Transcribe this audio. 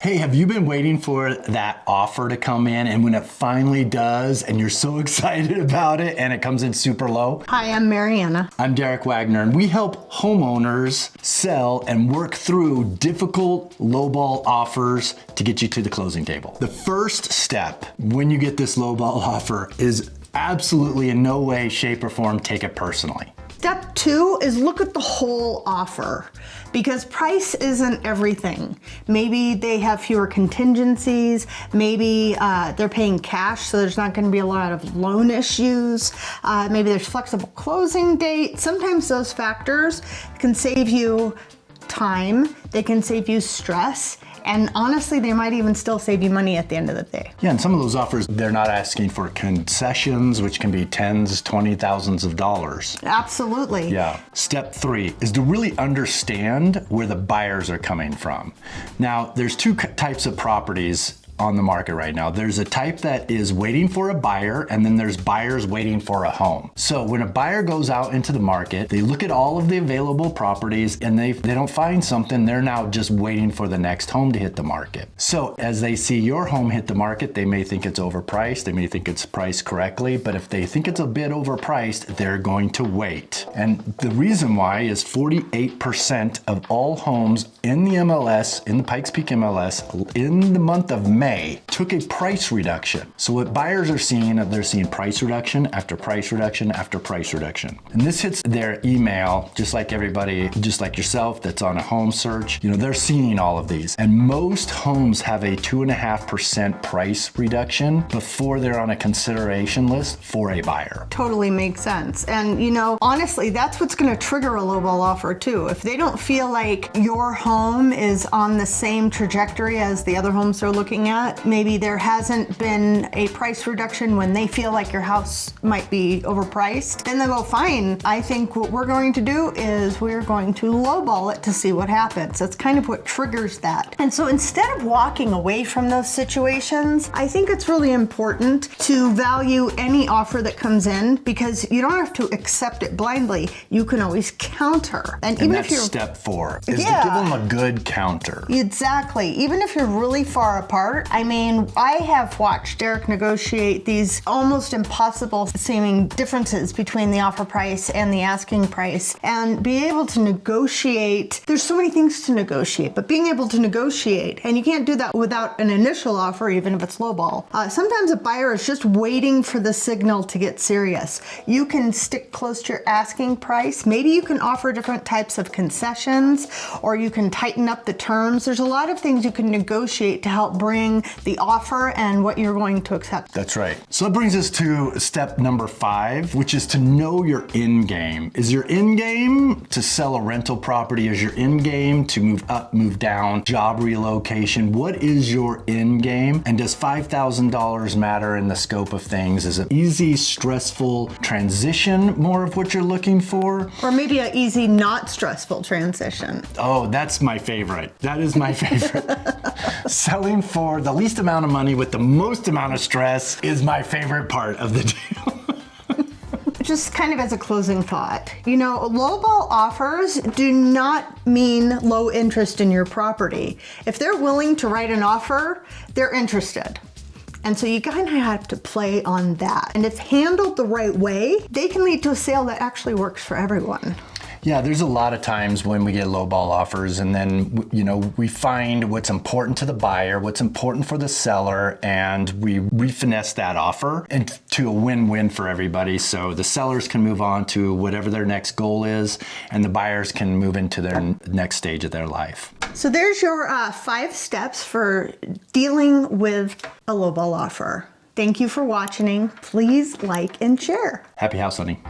Hey, have you been waiting for that offer to come in, and when it finally does and you're so excited about it and it comes in super low? Hi, I'm Mariana. I'm Derek Wagner, and we help homeowners sell and work through difficult lowball offers to get you to the closing table. The first step when you get this lowball offer is absolutely in no way, shape, or form take it personally. Step 2 is look at the whole offer, because price isn't everything. Maybe they have fewer contingencies, maybe they're paying cash, so there's not gonna be a lot of loan issues, maybe there's flexible closing date. Sometimes those factors can save you time, they can save you stress, and honestly, they might even still save you money at the end of the day. Yeah, and some of those offers, they're not asking for concessions, which can be tens, $20,000s of dollars. Absolutely. Yeah. Step 3 is to really understand where the buyers are coming from. Now, there's two types of properties on the market right now. There's a type that is waiting for a buyer, and then there's buyers waiting for a home. So when a buyer goes out into the market, they look at all of the available properties, and they don't find something, they're now just waiting for the next home to hit the market. So as they see your home hit the market, they may think it's overpriced, they may think it's priced correctly, but if they think it's a bit overpriced, they're going to wait. And the reason why is 48% of all homes in the MLS, in the Pikes Peak MLS, in the month of May, took a price reduction. So what buyers are seeing, they're seeing price reduction after price reduction after price reduction. And this hits their email, just like everybody, just like yourself that's on a home search. You know, they're seeing all of these. And most homes have a 2.5% price reduction before they're on a consideration list for a buyer. Totally makes sense. And you know, honestly, that's what's gonna trigger a lowball offer too. If they don't feel like your home is on the same trajectory as the other homes they're looking at, maybe there hasn't been a price reduction when they feel like your house might be overpriced, then they'll go, fine, I think what we're going to do is we're going to lowball it to see what happens. That's kind of what triggers that. And so instead of walking away from those situations, I think it's really important to value any offer that comes in, because you don't have to accept it blindly. You can always counter. And even if you're step 4 is to give them a good counter. Exactly. Even if you're really far apart, I mean, I have watched Derek negotiate these almost impossible seeming differences between the offer price and the asking price, and be able to negotiate. There's so many things to negotiate, but being able to negotiate, and you can't do that without an initial offer, even if it's lowball. Sometimes a buyer is just waiting for the signal to get serious. You can stick close to your asking price. Maybe you can offer different types of concessions, or you can tighten up the terms. There's a lot of things you can negotiate to help bring the offer and what you're going to accept. That's right. So that brings us to step number 5, which is to know your end game. Is your end game to sell a rental property? Is your end game to move up, move down, job relocation? What is your end game? And does $5,000 matter in the scope of things? Is it easy, stressful transition more of what you're looking for? Or maybe an easy, not stressful transition. Oh, that's my favorite. That is my favorite. Selling for the least amount of money with the most amount of stress is my favorite part of the deal. Just kind of as a closing thought, you know, lowball offers do not mean low interest in your property. If they're willing to write an offer, they're interested. And so you kind of have to play on that. And if handled the right way, they can lead to a sale that actually works for everyone. Yeah, there's a lot of times when we get lowball offers, and then, you know, we find what's important to the buyer, what's important for the seller, and we refinesse that offer into a win-win for everybody. So the sellers can move on to whatever their next goal is, and the buyers can move into their next stage of their life. So there's your 5 steps for dealing with a lowball offer. Thank you for watching. Please like and share. Happy house hunting.